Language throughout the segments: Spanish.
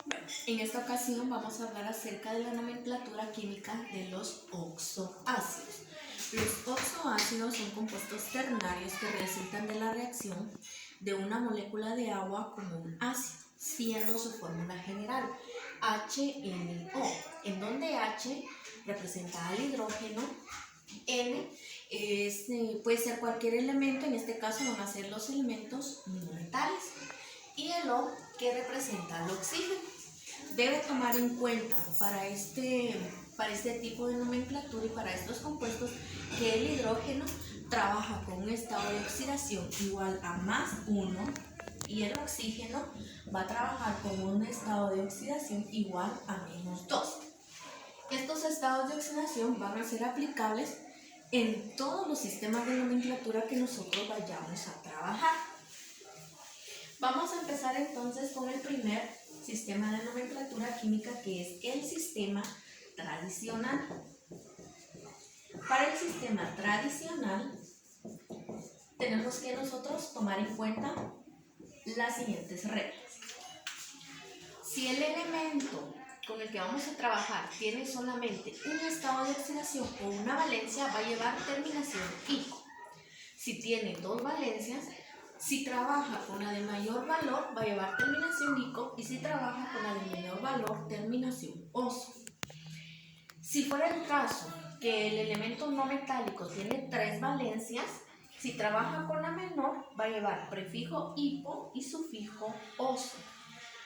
Bueno, en esta ocasión vamos a hablar acerca de la nomenclatura química de los oxoácidos. Los oxoácidos son compuestos ternarios que resultan de la reacción de una molécula de agua con un ácido, siendo su fórmula general HNO, en donde H representa al hidrógeno, N puede ser cualquier elemento, en este caso van a ser los elementos no metales, y el O que representa al oxígeno. Debe tomar en cuenta para este tipo de nomenclatura y para estos compuestos que el hidrógeno trabaja con un estado de oxidación igual a +1 y el oxígeno va a trabajar con un estado de oxidación igual a -2. Estos estados de oxidación van a ser aplicables en todos los sistemas de nomenclatura que nosotros vayamos a trabajar. Vamos a empezar entonces con el primer sistema de nomenclatura química, que es el sistema tradicional. Para el sistema tradicional tenemos que nosotros tomar en cuenta las siguientes reglas. Si el elemento con el que vamos a trabajar tiene solamente un estado de oxidación o una valencia, va a llevar terminación ico. Si tiene dos valencias, si trabaja con la de mayor valor, va a llevar terminación ico, y si trabaja con la de menor valor, terminación oso. Si fuera el caso que el elemento no metálico tiene tres valencias, si trabaja con la menor, va a llevar prefijo hipo y sufijo oso.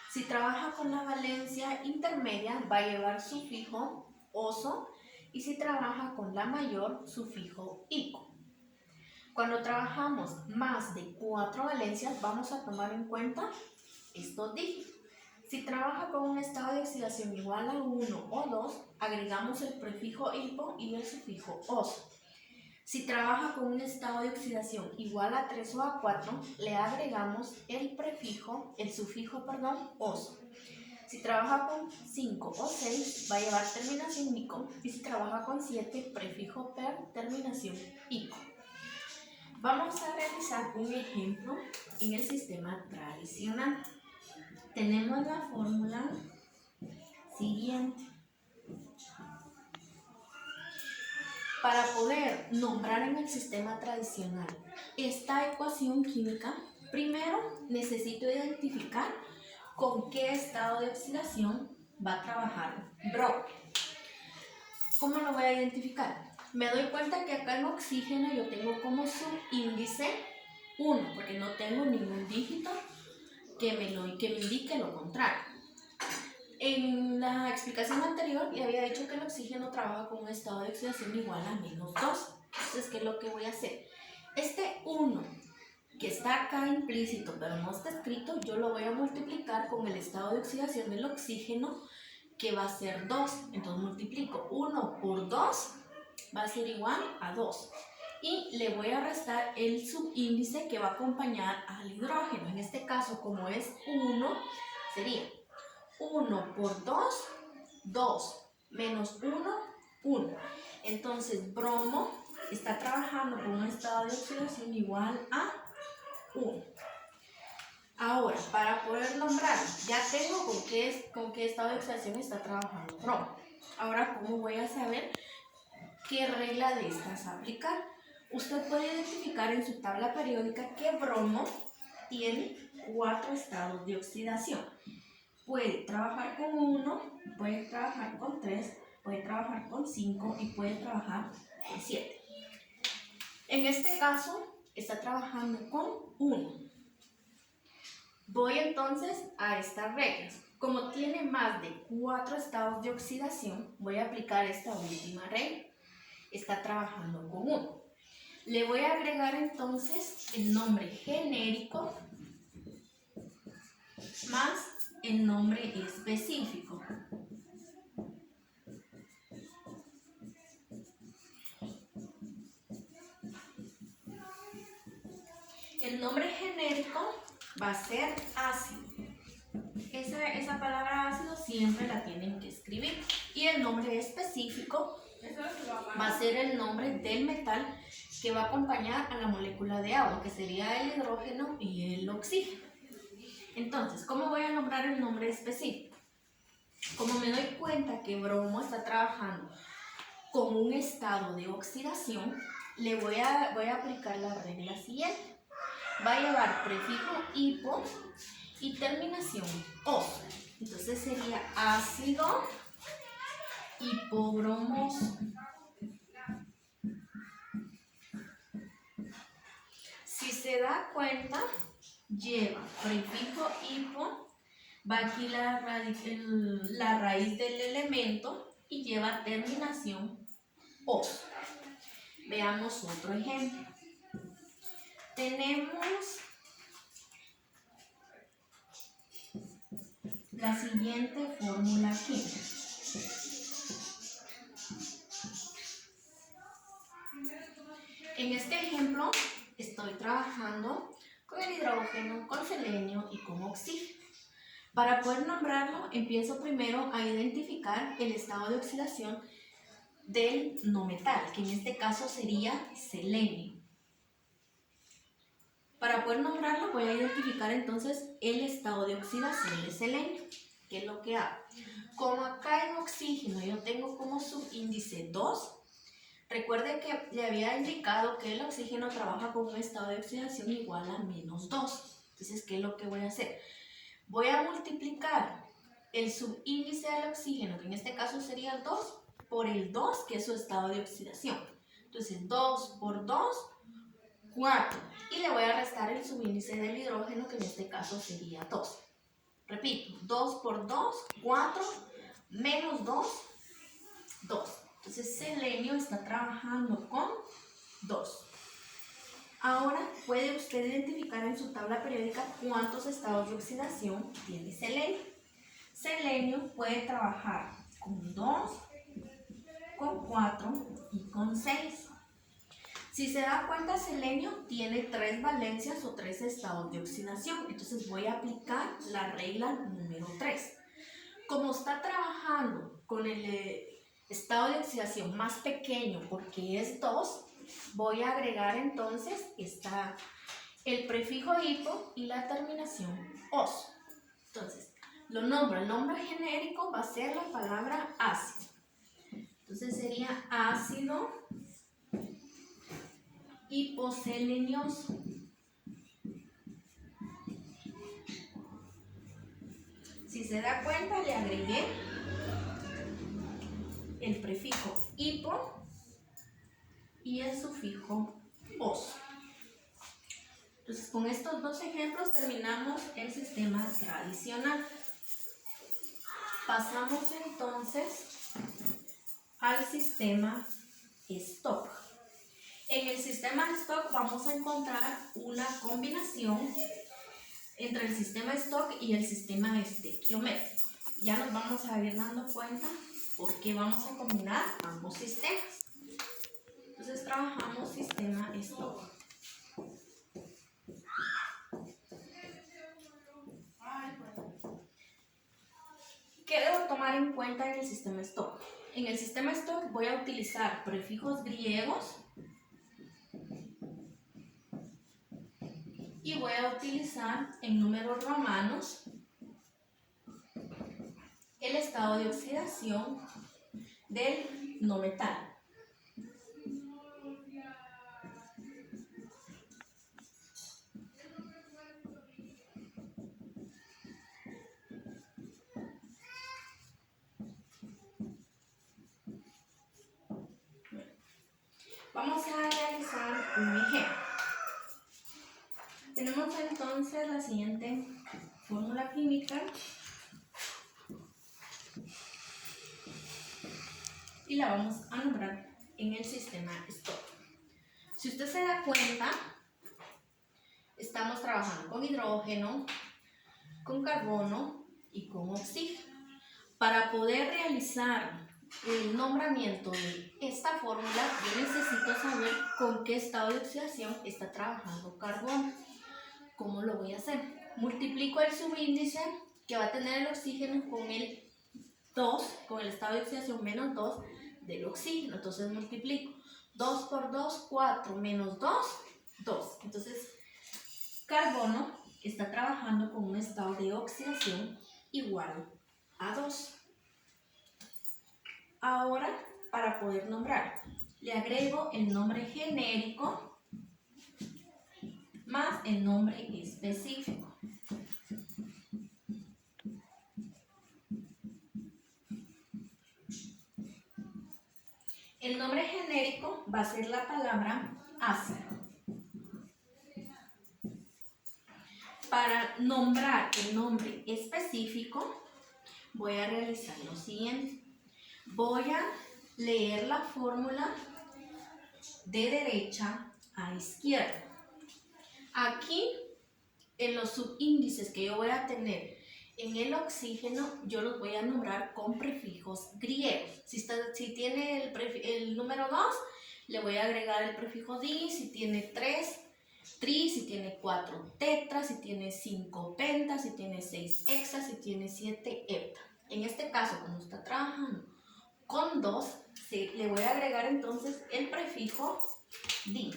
Si trabaja con la valencia intermedia, va a llevar sufijo oso, y si trabaja con la mayor, sufijo ico. Cuando trabajamos más de 4 valencias, vamos a tomar en cuenta estos dígitos. Si trabaja con un estado de oxidación igual a 1 o 2, agregamos el prefijo hipo y el sufijo oso. Si trabaja con un estado de oxidación igual a 3 o a 4, le agregamos el sufijo oso. Si trabaja con 5 o 6, va a llevar terminación ico, y si trabaja con 7, prefijo per, terminación ico. Vamos a realizar un ejemplo en el sistema tradicional. Tenemos la fórmula siguiente. Para poder nombrar en el sistema tradicional esta ecuación química, primero necesito identificar con qué estado de oxidación va a trabajar bro. ¿Cómo lo voy a identificar? Me doy cuenta que acá en oxígeno yo tengo como subíndice 1, porque no tengo ningún dígito que me indique lo contrario. En la explicación anterior le había dicho que el oxígeno trabaja con un estado de oxidación igual a -2. Entonces, ¿qué es lo que voy a hacer? Este 1 que está acá implícito pero no está escrito, yo lo voy a multiplicar con el estado de oxidación del oxígeno, que va a ser 2. Entonces multiplico 1 por 2, va a ser igual a 2. Y le voy a restar el subíndice que va a acompañar al hidrógeno. En este caso, como es 1, sería 1 por 2, 2, menos 1, 1. Entonces, bromo está trabajando con un estado de oxidación igual a 1. Ahora, para poder nombrar, ya tengo con qué estado de oxidación está trabajando bromo. Ahora, ¿cómo voy a saber qué regla de estas aplicar? Usted puede identificar en su tabla periódica que bromo tiene 4 estados de oxidación. Puede trabajar con 1, puede trabajar con 3, puede trabajar con 5 y puede trabajar con 7. En este caso, está trabajando con 1. Voy entonces a estas reglas. Como tiene más de 4 estados de oxidación, voy a aplicar esta última regla. Está trabajando con 1. Le voy a agregar entonces el nombre genérico más el nombre específico. El nombre genérico va a ser ácido. Esa palabra ácido siempre la tienen que escribir. Y el nombre específico va a ser el nombre del metal que va a acompañar a la molécula de agua, que sería el hidrógeno y el oxígeno. Entonces, ¿cómo voy a nombrar el nombre específico? Como me doy cuenta que bromo está trabajando con un estado de oxidación, le voy a aplicar la regla siguiente. Va a llevar prefijo hipo y terminación o. Entonces sería ácido hipobromoso. Si se da cuenta, lleva prefijo hipo, va aquí la raíz del elemento y lleva terminación o. Veamos otro ejemplo. Tenemos la siguiente fórmula química. En este ejemplo estoy trabajando con el hidrógeno, con selenio y con oxígeno. Para poder nombrarlo, empiezo primero a identificar el estado de oxidación del no metal, que en este caso sería selenio. Para poder nombrarlo voy a identificar entonces el estado de oxidación de selenio. ¿Qué es lo que hago? Como acá en oxígeno yo tengo como subíndice 2, recuerden que le había indicado que el oxígeno trabaja con un estado de oxidación igual a -2. Entonces, ¿qué es lo que voy a hacer? Voy a multiplicar el subíndice del oxígeno, que en este caso sería 2, por el 2, que es su estado de oxidación. Entonces, 2 por 2, 4. Y le voy a restar el subíndice del hidrógeno, que en este caso sería 2. Repito, 2 por 2, 4, menos 2, 2. Entonces, selenio está trabajando con 2. Ahora puede usted identificar en su tabla periódica cuántos estados de oxidación tiene selenio. Selenio puede trabajar con 2, con 4 y con 6. Si se da cuenta, selenio tiene 3 valencias o 3 estados de oxidación. Entonces voy a aplicar la regla número 3. Como está trabajando con el estado de oxidación más pequeño, porque es 2, voy a agregar entonces el prefijo hipo y la terminación os. Entonces, lo nombro. El nombre genérico va a ser la palabra ácido. Entonces sería ácido hiposelenioso. Si se da cuenta, le agregué el prefijo hipo y el sufijo os. Entonces, con estos dos ejemplos terminamos el sistema tradicional. Pasamos entonces al sistema Stock. En el sistema Stock vamos a encontrar una combinación entre el sistema Stock y el sistema estequiométrico. Ya nos vamos a ir dando cuenta por qué vamos a combinar ambos sistemas. Entonces trabajamos sistema Stock. ¿Qué debo tomar en cuenta en el sistema Stock? En el sistema Stock voy a utilizar prefijos griegos y voy a utilizar en números romanos el estado de oxidación del no metal. Vamos a realizar un ejemplo. Tenemos entonces la siguiente fórmula química y la vamos a nombrar en el sistema Stock. Si usted se da cuenta, estamos trabajando con hidrógeno, con carbono y con oxígeno. Para poder realizar el nombramiento de esta fórmula, yo necesito saber con qué estado de oxidación está trabajando carbono. ¿Cómo lo voy a hacer? Multiplico el subíndice que va a tener el oxígeno con el 2, con el estado de oxidación menos 2 del oxígeno. Entonces multiplico 2 por 2, 4, menos 2, 2. Entonces, carbono está trabajando con un estado de oxidación igual a 2. Ahora, para poder nombrar, le agrego el nombre genérico más el nombre específico. El nombre genérico va a ser la palabra ácido. Para nombrar el nombre específico, voy a realizar lo siguiente. Voy a leer la fórmula de derecha a izquierda. Aquí, en los subíndices que yo voy a tener en el oxígeno, yo los voy a nombrar con prefijos griegos. Si tiene el número 2, le voy a agregar el prefijo di. Si tiene 3, tri. Si tiene 4, tetra. Si tiene 5, penta. Si tiene 6, hexa. Si tiene 7, hepta. En este caso, como está trabajando con 2, le voy a agregar entonces el prefijo di.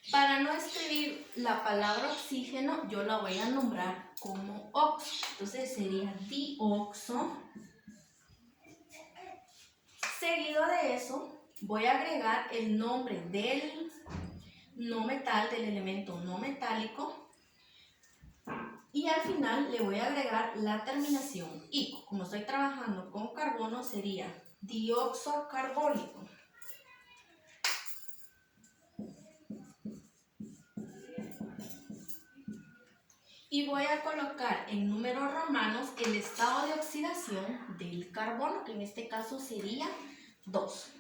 Para no escribir la palabra oxígeno, yo la voy a nombrar como oxo. Entonces sería dioxo. Seguido de eso, voy a agregar el nombre del del elemento no metálico. Y al final le voy a agregar la terminación ico. Como estoy trabajando con carbono, sería dióxido carbónico. Y voy a colocar en números romanos el estado de oxidación del carbono, que en este caso sería 2.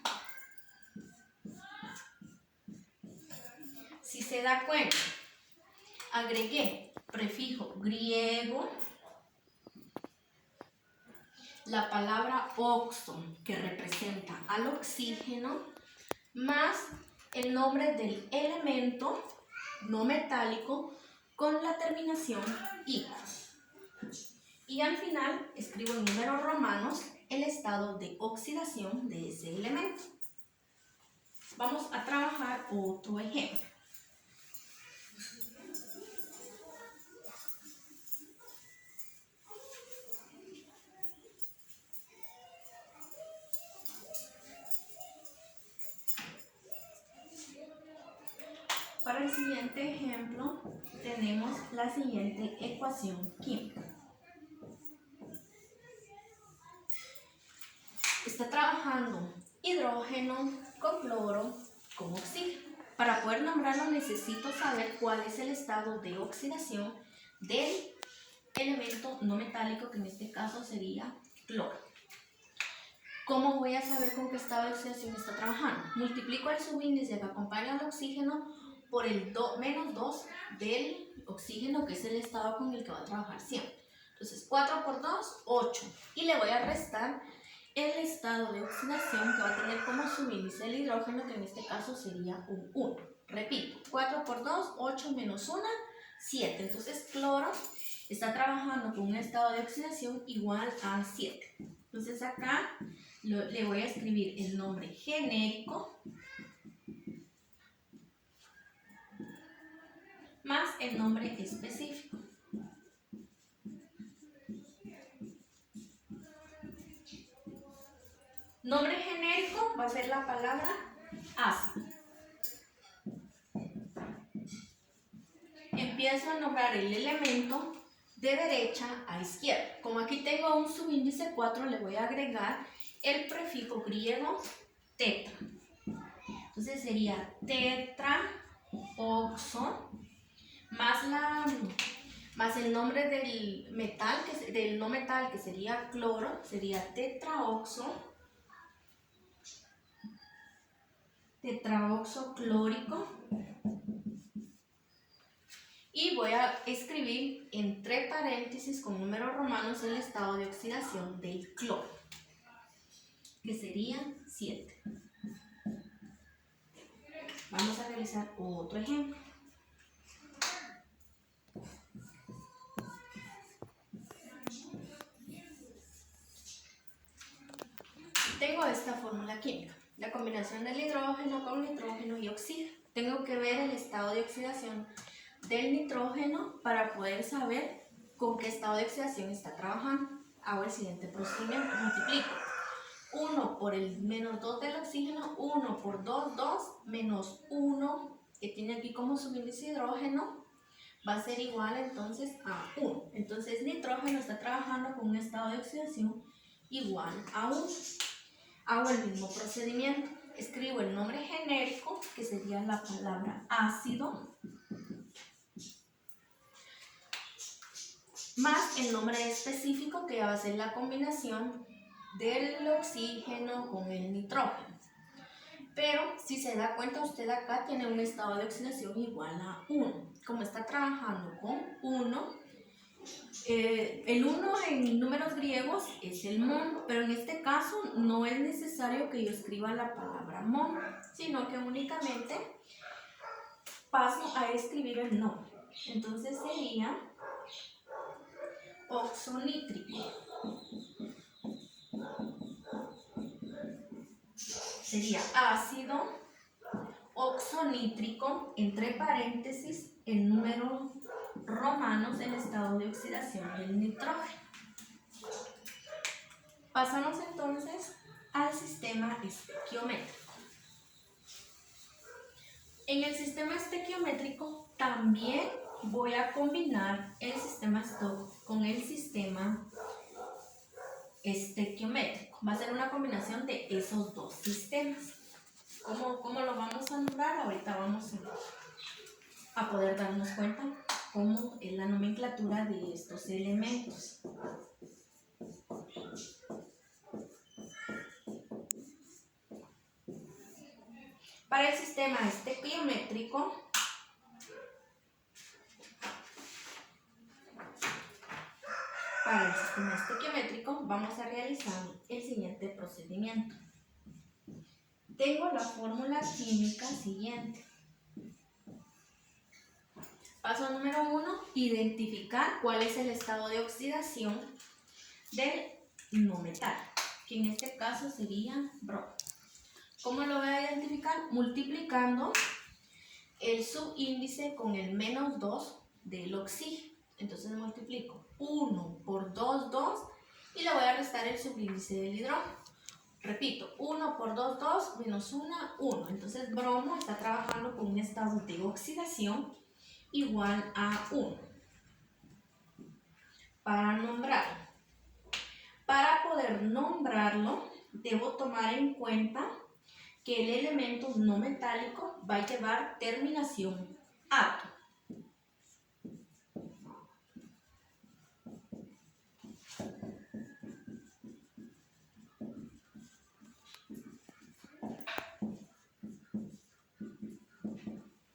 Si se da cuenta, agregué prefijo griego, la palabra oxo, que representa al oxígeno, más el nombre del elemento no metálico con la terminación ico. Y al final escribo en números romanos el estado de oxidación de ese elemento. Vamos a trabajar otro ejemplo. Para el siguiente ejemplo tenemos la siguiente ecuación química. Está trabajando hidrógeno con cloro con oxígeno. Para poder nombrarlo necesito saber cuál es el estado de oxidación del elemento no metálico, que en este caso sería cloro. ¿Cómo voy a saber con qué estado de oxidación está trabajando? Multiplico el subíndice que acompaña al oxígeno por el menos 2 del oxígeno, que es el estado con el que va a trabajar siempre. Entonces 4 por 2, 8. Y le voy a restar el estado de oxidación que va a tener como subíndice el hidrógeno, que en este caso sería un 1. Repito, 4 por 2, 8 menos 1, 7. Entonces cloro está trabajando con un estado de oxidación igual a 7. Entonces acá le voy a escribir el nombre genérico más el nombre específico. Nombre genérico va a ser la palabra ácido. Empiezo a nombrar el elemento de derecha a izquierda. Como aquí tengo un subíndice 4, le voy a agregar el prefijo griego tetra. Entonces sería tetraoxo más el nombre del metal, del no metal, que sería cloro, sería tetraoxo clórico. Y voy a escribir entre paréntesis con números romanos el estado de oxidación del cloro, que sería 7. Vamos a realizar otro ejemplo. Tengo esta fórmula química, la combinación del hidrógeno con nitrógeno y oxígeno. Tengo que ver el estado de oxidación del nitrógeno para poder saber con qué estado de oxidación está trabajando. Hago el siguiente procedimiento, multiplico 1 por el menos 2 del oxígeno, 1 por 2, 2, menos 1 que tiene aquí como subíndice de hidrógeno, va a ser igual entonces a 1. Entonces nitrógeno está trabajando con un estado de oxidación igual a 1. Hago el mismo procedimiento. Escribo el nombre genérico, que sería la palabra ácido, más el nombre específico, que va a ser la combinación del oxígeno con el nitrógeno. Pero si se da cuenta, usted acá tiene un estado de oxidación igual a 1. Como está trabajando con 1, el 1 en números griegos es el mol, pero en este caso no es necesario que yo escriba la palabra mol, sino que únicamente paso a escribir el nombre. Entonces sería oxonítrico. Sería ácido oxonítrico, entre paréntesis, en números romanos, el estado de oxidación del nitrógeno. Pasamos entonces al sistema estequiométrico. En el sistema estequiométrico también voy a combinar el sistema Stokes con el sistema estequiométrico. Va a ser una combinación de esos dos sistemas. ¿Cómo lo vamos a nombrar? Ahorita vamos a poder darnos cuenta cómo es la nomenclatura de estos elementos. Para el sistema estequiométrico, vamos a realizar el siguiente procedimiento. Tengo la fórmula química siguiente. Paso número 1, identificar cuál es el estado de oxidación del no metal, que en este caso sería bromo. ¿Cómo lo voy a identificar? Multiplicando el subíndice con el menos 2 del oxígeno. Entonces multiplico 1 por 2, 2, y le voy a restar el subíndice del hidrógeno. Repito, 1 por 2, 2, menos 1, 1. Entonces bromo está trabajando con un estado de oxidación igual a 1. Para poder nombrarlo, debo tomar en cuenta que el elemento no metálico va a llevar terminación ato.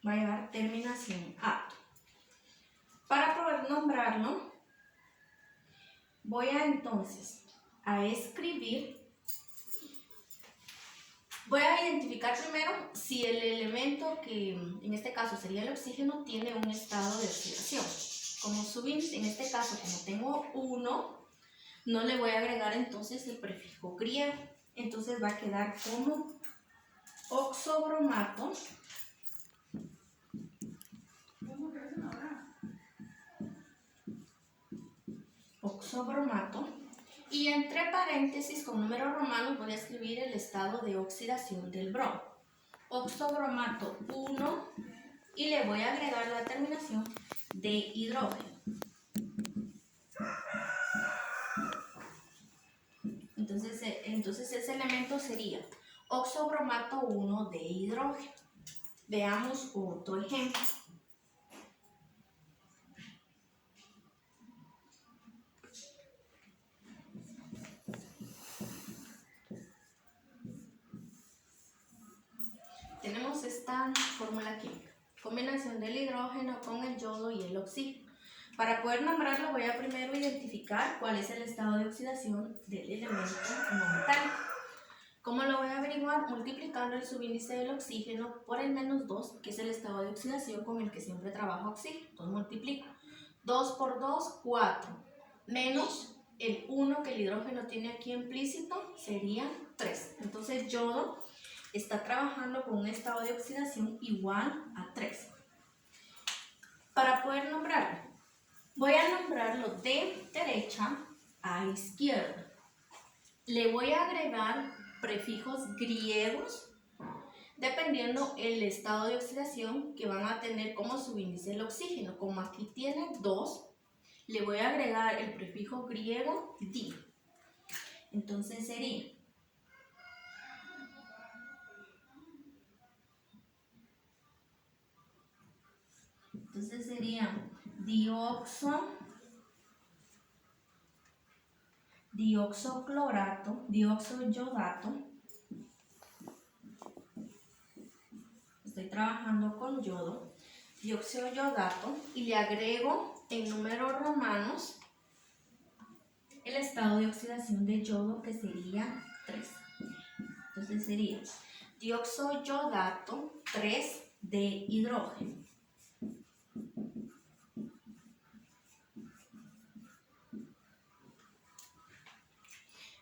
Va a llevar terminación ato. Para poder nombrarlo, voy a entonces a escribir. Voy a identificar primero si el elemento, que en este caso sería el oxígeno, tiene un estado de oxidación. Como subíndice, en este caso, como tengo 1, no le voy a agregar entonces el prefijo griego. Entonces va a quedar como oxobromato. Y entre paréntesis con números romanos voy a escribir el estado de oxidación del bromo. Oxobromato 1, y le voy a agregar la terminación de hidrógeno. Entonces ese elemento sería oxobromato 1 de hidrógeno. Veamos otro ejemplo. Tenemos esta fórmula química, combinación del hidrógeno con el yodo y el oxígeno. Para poder nombrarlo voy a primero identificar cuál es el estado de oxidación del elemento no metálico. ¿Cómo lo voy a averiguar? Multiplicando el subíndice del oxígeno por el menos 2, que es el estado de oxidación con el que siempre trabaja oxígeno. Entonces multiplico 2 por 2, 4, menos el 1 que el hidrógeno tiene aquí implícito, sería 3. Entonces yodo está trabajando con un estado de oxidación igual a 3. Para poder nombrarlo, voy a nombrarlo de derecha a izquierda. Le voy a agregar prefijos griegos dependiendo el estado de oxidación que van a tener como subíndice el oxígeno. Como aquí tiene 2, le voy a agregar el prefijo griego di. Entonces sería dioxoyodato. Estoy trabajando con yodo. Dioxoyodato, y le agrego en números romanos el estado de oxidación de yodo, que sería 3. Entonces sería dioxoyodato 3 de hidrógeno.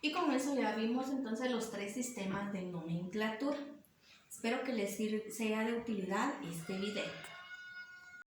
Y con eso ya vimos entonces los 3 sistemas de nomenclatura. Espero que les sea de utilidad este video.